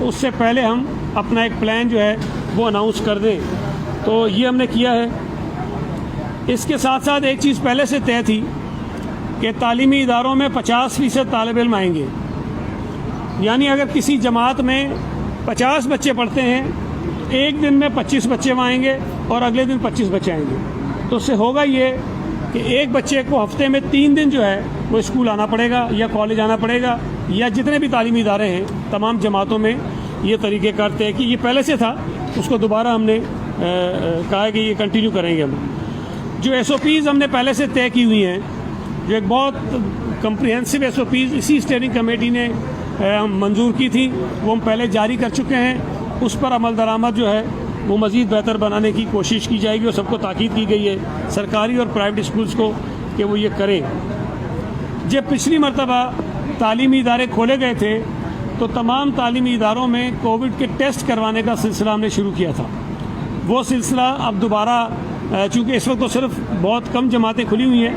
تو اس سے پہلے ہم اپنا ایک پلان جو ہے وہ اناؤنس کر دیں. تو یہ ہم نے کیا ہے. اس کے ساتھ ساتھ ایک چیز پہلے سے طے تھی کہ تعلیمی اداروں میں 50% طالب علم آئیں گے. یعنی اگر کسی جماعت میں 50 بچے پڑھتے ہیں، ایک دن میں 25 بچے وہاں آئیں گے اور اگلے دن 25 بچے آئیں گے. تو اس سے ہوگا یہ کہ ایک بچے کو ہفتے میں 3 دن جو ہے وہ اسکول آنا پڑے گا یا کالج آنا پڑے گا، یا جتنے بھی تعلیمی ادارے ہیں تمام جماعتوں میں یہ طریقہ کار طے کہ یہ پہلے سے تھا، اس کو دوبارہ ہم نے کہا ہے کہ یہ کنٹینیو کریں گے. ہم جو SOPs ہم نے پہلے سے طے کی ہوئی ہیں، جو ایک بہت کمپریہنسو SOPs اسی اسٹیئرنگ کمیٹی نے منظور کی تھی، وہ ہم پہلے جاری کر چکے ہیں. اس پر عمل درآمد جو ہے وہ مزید بہتر بنانے کی کوشش کی جائے گی اور سب کو تاکید کی گئی ہے، سرکاری اور پرائیویٹ اسکولز کو، کہ وہ یہ کریں. جب پچھلی مرتبہ تعلیمی ادارے کھولے گئے تھے تو تمام تعلیمی اداروں میں کووڈ کے ٹیسٹ کروانے کا سلسلہ ہم نے شروع کیا تھا. وہ سلسلہ اب دوبارہ، چونکہ اس وقت تو صرف بہت کم جماعتیں کھلی ہوئی ہیں،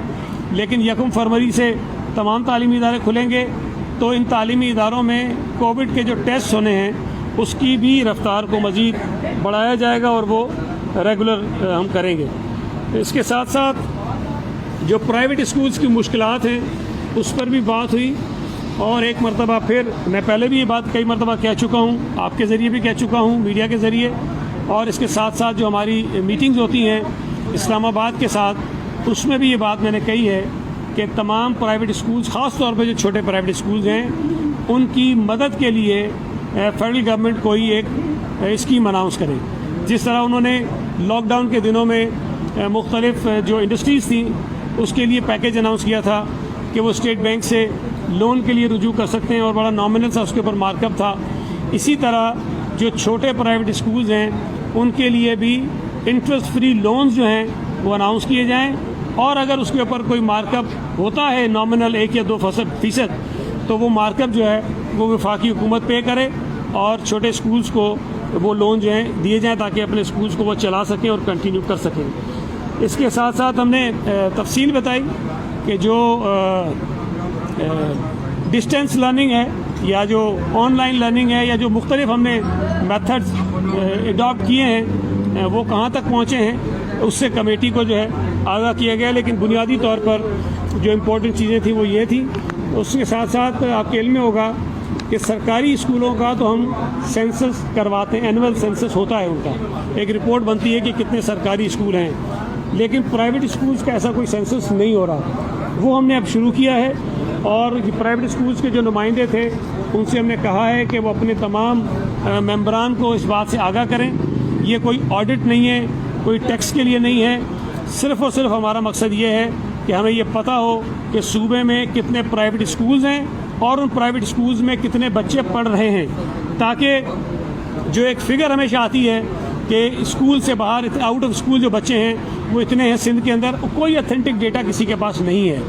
لیکن 1 فروری سے تمام تعلیمی ادارے کھلیں گے، تو ان تعلیمی اداروں میں کووڈ کے جو ٹیسٹ ہونے ہیں اس کی بھی رفتار کو مزید بڑھایا جائے گا اور وہ ریگولر ہم کریں گے. اس کے ساتھ ساتھ جو پرائیویٹ اسکولز کی مشکلات ہیں اس پر بھی بات ہوئی، اور ایک مرتبہ پھر میں پہلے بھی یہ بات کئی مرتبہ کہہ چکا ہوں، آپ کے ذریعے بھی کہہ چکا ہوں، میڈیا کے ذریعے، اور اس کے ساتھ ساتھ جو ہماری میٹنگز ہوتی ہیں اسلام آباد کے ساتھ، اس میں بھی یہ بات میں نے کہی ہے کہ تمام پرائیویٹ اسکولز، خاص طور پہ جو چھوٹے پرائیویٹ اسکولز ہیں، ان کی مدد کے لیے فیڈرل گورنمنٹ کوئی ایک اسکیم اناؤنس کرے. جس طرح انہوں نے لاک ڈاؤن کے دنوں میں مختلف جو انڈسٹریز تھیں اس کے لیے پیکیج اناؤنس کیا تھا کہ وہ اسٹیٹ بینک سے لون کے لیے رجوع کر سکتے ہیں، اور بڑا نامنل سا اس کے اوپر مارک اپ تھا. اسی طرح جو چھوٹے پرائیویٹ اسکولز ہیں ان کے لیے بھی انٹرسٹ فری لونز جو ہیں وہ اناؤنس کیے جائیں، اور اگر اس کے اوپر کوئی مارک اپ ہوتا ہے نامنل 1 یا 2% تو وہ مارک اپ جو ہے وہ وفاقی حکومت پے کرے، اور چھوٹے اسکولز کو وہ لون جو ہیں دیے جائیں تاکہ اپنے اسکولز کو وہ چلا سکیں اور کنٹینیو کر سکیں. اس کے ساتھ ساتھ ہم نے تفصیل بتائی کہ جو ڈسٹینس لرننگ ہے یا جو آن لائن لرننگ ہے یا جو مختلف ہم نے میتھڈز اڈاپٹ کیے ہیں وہ کہاں تک پہنچے ہیں، اس سے کمیٹی کو جو ہے آگاہ کیا گیا. لیکن بنیادی طور پر جو امپورٹنٹ چیزیں تھیں وہ یہ تھیں. اس کے ساتھ ساتھ آپ کے علم میں ہوگا کہ سرکاری اسکولوں کا تو ہم سینسس کرواتے ہیں، اینول سینسس ہوتا ہے ان کا، ایک رپورٹ بنتی ہے کہ کتنے سرکاری اسکول ہیں، لیکن پرائیویٹ اسکولز کا ایسا کوئی سینسس نہیں ہو رہا. وہ ہم نے اب شروع کیا ہے، اور پرائیویٹ اسکولز کے جو نمائندے تھے ان سے ہم نے کہا ہے کہ وہ اپنے تمام ممبران کو اس بات سے آگاہ کریں. یہ کوئی آڈٹ نہیں ہے، کوئی ٹیکس کے لیے نہیں ہے، صرف اور صرف ہمارا مقصد یہ ہے کہ ہمیں یہ پتہ ہو کہ صوبے میں کتنے پرائیویٹ اسکولز ہیں اور ان پرائیویٹ اسکولز میں کتنے بچے پڑھ رہے ہیں، تاکہ جو ایک فگر ہمیشہ آتی ہے کہ اسکول سے باہر آؤٹ آف اسکول جو بچے ہیں وہ اتنے ہیں سندھ کے اندر، کوئی اتھینٹک ڈیٹا کسی کے پاس نہیں ہے.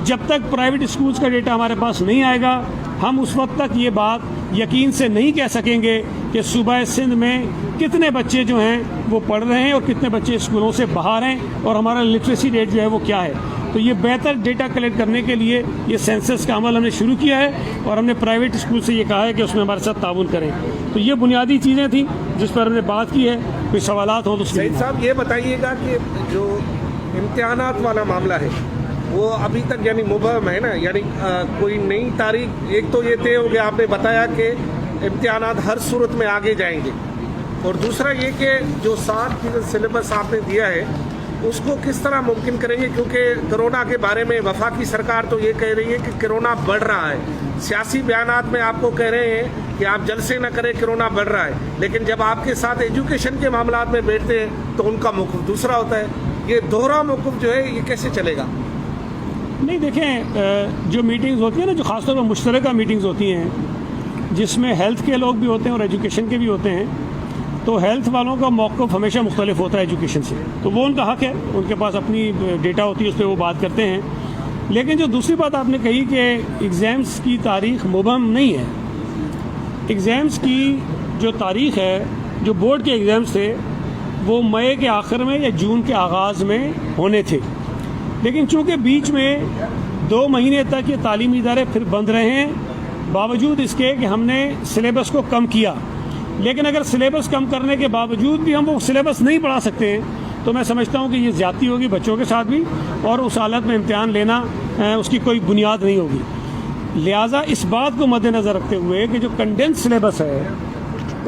جب تک پرائیویٹ اسکولز کا ڈیٹا ہمارے پاس نہیں آئے گا ہم اس وقت تک یہ بات یقین سے نہیں کہہ سکیں گے کہ صوبہ سندھ میں کتنے بچے جو ہیں وہ پڑھ رہے ہیں اور کتنے بچے اسکولوں سے باہر ہیں اور ہمارا لٹریسی ریٹ جو ہے وہ کیا ہے. تو یہ بہتر ڈیٹا کلیکٹ کرنے کے لیے یہ سینسس کا عمل ہم نے شروع کیا ہے، اور ہم نے پرائیویٹ اسکول سے یہ کہا ہے کہ اس میں ہمارے ساتھ تعاون کریں. تو یہ بنیادی چیزیں تھیں جس پر ہم نے بات کی ہے. کوئی سوالات ہوں تو سعید صاحب یہ بتائیے گا کہ جو امتحانات والا معاملہ ہے وہ ابھی تک یعنی مبہم ہے نا، یعنی کوئی نئی تاریخ، ایک تو یہ طے ہو گیا، آپ نے بتایا کہ امتحانات ہر صورت میں آگے جائیں گے، اور دوسرا یہ کہ جو 7 سلیبس آپ نے دیا ہے اس کو کس طرح ممکن کریں گے، کیونکہ کرونا کے بارے میں وفاقی سرکار تو یہ کہہ رہی ہے کہ کرونا بڑھ رہا ہے، سیاسی بیانات میں آپ کو کہہ رہے ہیں کہ آپ جلسے نہ کریں، کرونا بڑھ رہا ہے، لیکن جب آپ کے ساتھ ایجوکیشن کے معاملات میں بیٹھتے ہیں تو ان کا موقف دوسرا ہوتا ہے. یہ دوہرا موقف جو ہے یہ کیسے چلے گا؟ نہیں دیکھیں، جو میٹنگز ہوتی ہیں نا، جو خاص طور پر مشترکہ میٹنگز ہوتی ہیں جس میں ہیلتھ کے لوگ بھی ہوتے ہیں اور ایجوکیشن کے بھی ہوتے ہیں، تو ہیلتھ والوں کا موقف ہمیشہ مختلف ہوتا ہے ایجوکیشن سے، تو وہ ان کا حق ہے، ان کے پاس اپنی ڈیٹا ہوتی ہے، اس پہ وہ بات کرتے ہیں. لیکن جو دوسری بات آپ نے کہی کہ ایگزامس کی تاریخ مبہم نہیں ہے، ایگزامس کی جو تاریخ ہے، جو بورڈ کے ایگزامس تھے وہ مئی کے آخر میں یا جون کے آغاز میں ہونے تھے، لیکن چونکہ بیچ میں 2 مہینے تک یہ تعلیمی ادارے پھر بند رہے ہیں، باوجود اس کے کہ ہم نے سلیبس کو کم کیا، لیکن اگر سلیبس کم کرنے کے باوجود بھی ہم وہ سلیبس نہیں پڑھا سکتے ہیں تو میں سمجھتا ہوں کہ یہ زیادتی ہوگی بچوں کے ساتھ بھی، اور اس حالت میں امتحان لینا اس کی کوئی بنیاد نہیں ہوگی۔ لہٰذا اس بات کو مد نظر رکھتے ہوئے کہ جو کنڈینس سلیبس ہے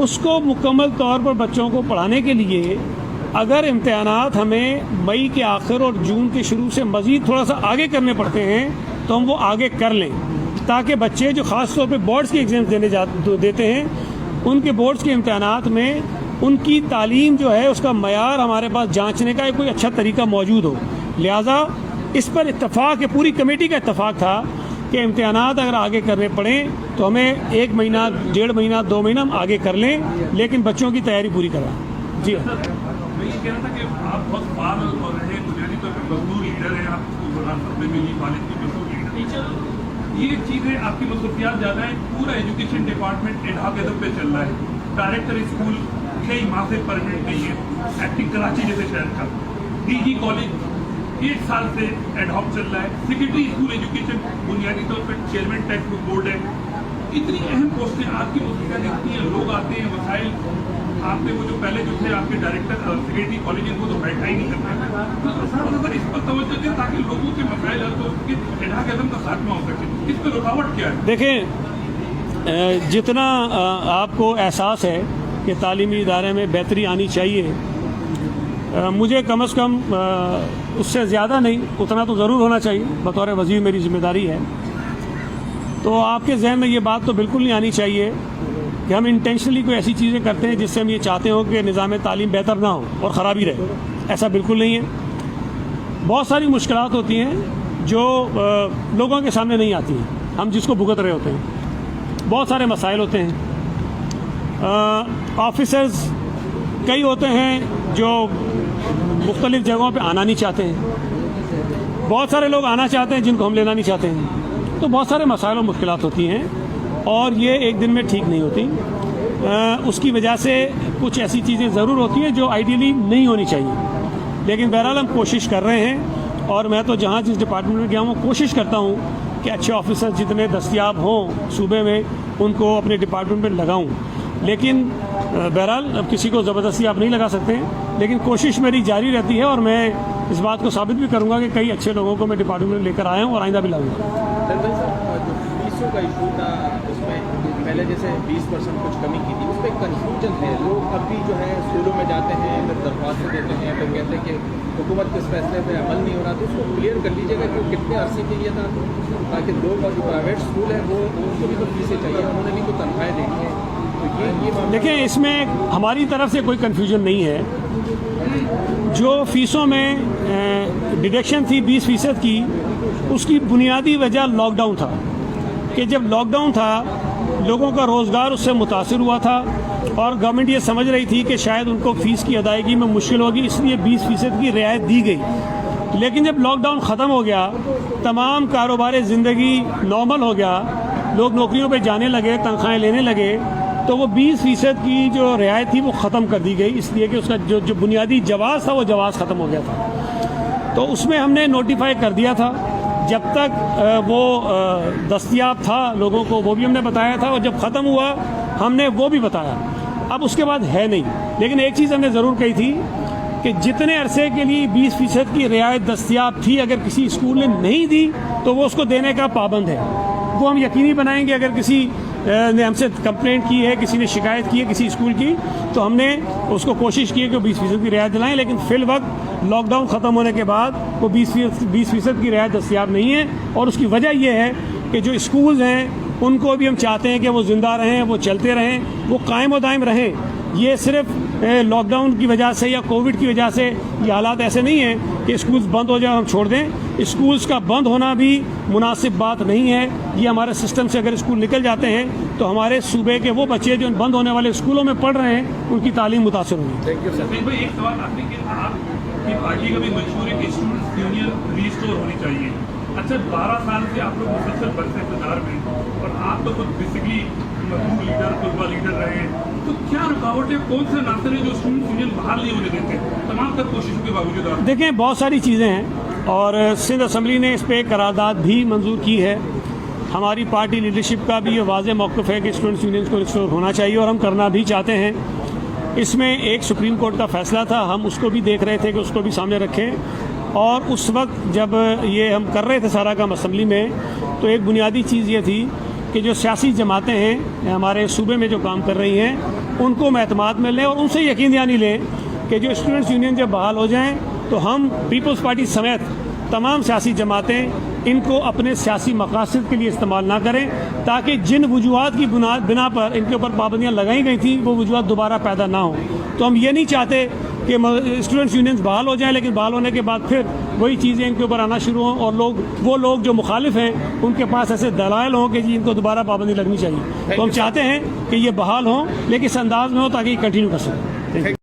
اس کو مکمل طور پر بچوں کو پڑھانے کے لیے اگر امتحانات ہمیں مئی کے آخر اور جون کے شروع سے مزید تھوڑا سا آگے کرنے پڑتے ہیں تو ہم وہ آگے کر لیں، تاکہ بچے جو خاص طور پہ بورڈز کے ایگزامس دیتے ہیں ان کے بورڈز کے امتحانات میں ان کی تعلیم جو ہے اس کا معیار ہمارے پاس جانچنے کا کوئی اچھا طریقہ موجود ہو۔ لہٰذا اس پر اتفاق ہے، پوری کمیٹی کا اتفاق تھا کہ امتحانات اگر آگے کرنے پڑیں تو ہمیں 1 مہینہ 1.5 مہینہ 2 مہینہ ہم آگے کر لیں، لیکن بچوں کی تیاری پوری کرائیں۔ جی میں یہ کہنا تھا کہ آپ بہت فعال اور رہے بنیادی طور پہ مزدور لیڈر ہیں، آپ ریاست میں ملی کالج کے مزدور لیڈر، یہ چیزیں آپ کی مصروفیات زیادہ ہیں، پورا ایجوکیشن ڈپارٹمنٹ ایڈ ہاک ادب پہ چل رہا ہے، ڈائریکٹر اسکول کئی ماہ سے پرمنٹ نہیں ہے، ایکٹنگ کراچی جیسے شہر کا، ڈی جی کالج 8 سال سے ایڈ ہاک چل رہا ہے، سیکرٹری اسکول ایجوکیشن بنیادی طور پہ چیئرمین ٹیکس بک بورڈ ہے، اتنی اہم پوسٹیں آپ کی مصروفیات اتنی ہیں، لوگ آتے ہیں، وسائل آپ نے وہ جو پہلے جو تھے آپ کے ڈائریکٹر سیکرٹری کالج ان کو تو بیٹھا ہی نہیں کرتے، تو اس پر توجہ دیں تاکہ لوگوں کے مسائل حل ہو سکے، ایڈھاکزم کا خاتمہ ہو سکے، اس پہ رکاوٹ کیا ہے؟ دیکھیں، جتنا آپ کو احساس ہے کہ تعلیمی ادارے میں بہتری آنی چاہیے، مجھے کم از کم اس سے زیادہ نہیں اتنا تو ضرور ہونا چاہیے، بطور وزیر میری ذمہ داری ہے۔ تو آپ کے ذہن میں یہ بات تو بالکل نہیں آنی چاہیے کہ ہم انٹینشنلی کوئی ایسی چیزیں کرتے ہیں جس سے ہم یہ چاہتے ہوں کہ نظام تعلیم بہتر نہ ہو اور خرابی رہے، ایسا بالکل نہیں ہے۔ بہت ساری مشکلات ہوتی ہیں جو لوگوں کے سامنے نہیں آتی ہیں، ہم جس کو بھگت رہے ہوتے ہیں، بہت سارے مسائل ہوتے ہیں، آفیسرز کئی ہوتے ہیں جو مختلف جگہوں پہ آنا نہیں چاہتے ہیں، بہت سارے لوگ آنا چاہتے ہیں جن کو ہم لینا نہیں چاہتے ہیں، تو بہت سارے مسائل اور مشکلات ہوتی ہیں اور یہ ایک دن میں ٹھیک نہیں ہوتی۔ اس کی وجہ سے کچھ ایسی چیزیں ضرور ہوتی ہیں جو آئیڈیلی نہیں ہونی چاہیے، لیکن بہرحال ہم کوشش کر رہے ہیں، اور میں تو جہاں جس ڈپارٹمنٹ میں گیا ہوں کوشش کرتا ہوں کہ اچھے آفیسر جتنے دستیاب ہوں صوبے میں ان کو اپنے ڈپارٹمنٹ میں لگاؤں، لیکن بہرحال اب کسی کو زبردستی آپ نہیں لگا سکتے، لیکن کوشش میری جاری رہتی ہے، اور میں اس بات کو ثابت بھی کروں گا کہ کئی اچھے لوگوں کو میں ڈپارٹمنٹ میں لے کر آیا ہوں اور آئندہ بھی لاؤں گا۔ فیسوں کا ایشو تھا، اس میں پہلے جیسے 20% کچھ کمی کی تھی، اس پہ کنفیوژن ہے، لوگ اب بھی جو ہے اسکولوں میں جاتے ہیں، پھر درخواستیں دیتے ہیں، پھر کہتے ہیں کہ حکومت کے اس فیصلے پہ عمل نہیں ہو رہا، تو اس کو کلیئر کر لیجیے گا کہ کتنے عرصے کے لیے تھا، تاکہ لوگ اور جو پرائیویٹ اسکول ہیں وہ ان کو بھی تو فیسیں چاہیے، انہوں نے بھی تو تنخواہیں دینی ہے، تو یہ دیکھیں اس میں ہماری طرف سے کوئی کنفیوژن نہیں ہے۔ جو فیسوں میں ڈیڈکشن تھی 20% کی، اس کی بنیادی وجہ لاک ڈاؤن تھا، کہ جب لاک ڈاؤن تھا لوگوں کا روزگار اس سے متاثر ہوا تھا، اور گورنمنٹ یہ سمجھ رہی تھی کہ شاید ان کو فیس کی ادائیگی میں مشکل ہوگی، اس لیے 20% کی رعایت دی گئی۔ لیکن جب لاک ڈاؤن ختم ہو گیا، تمام کاروبار زندگی نارمل ہو گیا، لوگ نوکریوں پہ جانے لگے، تنخواہیں لینے لگے، تو وہ 20% کی جو رعایت تھی وہ ختم کر دی گئی، اس لیے کہ اس کا جو بنیادی جواز تھا وہ جواز ختم ہو گیا تھا۔ تو اس میں ہم نے نوٹیفائی کر دیا تھا، جب تک وہ دستیاب تھا لوگوں کو وہ بھی ہم نے بتایا تھا، اور جب ختم ہوا ہم نے وہ بھی بتایا۔ اب اس کے بعد ہے نہیں، لیکن ایک چیز ہم نے ضرور کہی تھی کہ جتنے عرصے کے لیے 20% کی رعایت دستیاب تھی، اگر کسی اسکول نے نہیں دی تو وہ اس کو دینے کا پابند ہے۔ وہ ہم یقینی بنائیں گے، اگر کسی نے ہم سے کمپلینٹ کی ہے، کسی نے شکایت کی ہے کسی اسکول کی، تو ہم نے اس کو کوشش کی ہے کہ 20% کی رعایت دلائیں، لیکن فی الوقت لاک ڈاؤن ختم ہونے کے بعد وہ 20% کی رعایت دستیاب نہیں ہے، اور اس کی وجہ یہ ہے کہ جو اسکولز ہیں ان کو بھی ہم چاہتے ہیں کہ وہ زندہ رہیں، وہ چلتے رہیں، وہ قائم و دائم رہیں۔ یہ صرف لاک ڈاؤن کی وجہ سے یا کووڈ کی وجہ سے یہ حالات ایسے نہیں ہیں کہ اسکولز بند ہو جائیں ہم چھوڑ دیں۔ اسکولز کا بند ہونا بھی مناسب بات نہیں ہے، یہ ہمارے سسٹم سے اگر اسکول نکل جاتے ہیں تو ہمارے صوبے کے وہ بچے جو بند ہونے والے اسکولوں میں پڑھ رہے ہیں ان کی تعلیم متاثر ہوگی۔ Thank you sir. بھائی ایک سوال آپ نے کہ آپ کی پارٹی کا بھی منشور ہے کہ اسٹوڈنٹس یونین ریسٹور ہونی چاہیے۔ اچھا 12 سال سے آپ لوگ مسلسل برسے انتظار میں، اور آپ تو خود بیسکلی مزدور لیڈر طلبہ لیڈر رہے ہیں، تو کیا رکاوٹ ہے، کون سے عناصر ہیں جو اسٹوڈنٹس یونین بحال نہیں ہونے دیتے تمام تر کوششوں کے باوجود؟ آپ دیکھیں بہت ساری چیزیں ہیں، اور سندھ اسمبلی نے اس پہ قرارداد بھی منظور کی ہے۔ ہماری پارٹی لیڈرشپ کا بھی یہ واضح موقف ہے کہ اسٹوڈنٹس یونینز کو ریسٹور ہونا چاہیے اور ہم کرنا بھی چاہتے ہیں. اس میں ایک سپریم کورٹ کا فیصلہ تھا, ہم اس کو بھی دیکھ رہے تھے کہ اس کو بھی سامنے رکھیں. اور اس وقت جب یہ ہم کر رہے تھے سارا کام اسمبلی میں, تو ایک بنیادی چیز یہ تھی کہ جو سیاسی جماعتیں ہیں ہمارے صوبے میں جو کام کر رہی ہیں ان کو ہم اعتماد میں لیں اور ان سے یقین دہانی لیں کہ جو اسٹوڈنٹس یونین جب بحال ہو جائیں تو ہم پیپلز پارٹی سمیت تمام سیاسی جماعتیں ان کو اپنے سیاسی مقاصد کے لیے استعمال نہ کریں, تاکہ جن وجوہات کی بنا پر ان کے اوپر پابندیاں لگائی گئی تھیں وہ وجوہات دوبارہ پیدا نہ ہوں. تو ہم یہ نہیں چاہتے کہ اسٹوڈنٹس یونینز بحال ہو جائیں لیکن بحال ہونے کے بعد پھر وہی چیزیں ان کے اوپر آنا شروع ہوں اور وہ لوگ جو مخالف ہیں ان کے پاس ایسے دلائل ہوں کہ جی ان کو دوبارہ پابندی لگنی چاہیے. تو ہم چاہتے ہیں کہ یہ بحال ہوں لیکن اس انداز میں ہو تاکہ یہ کنٹینیو کر سکیں.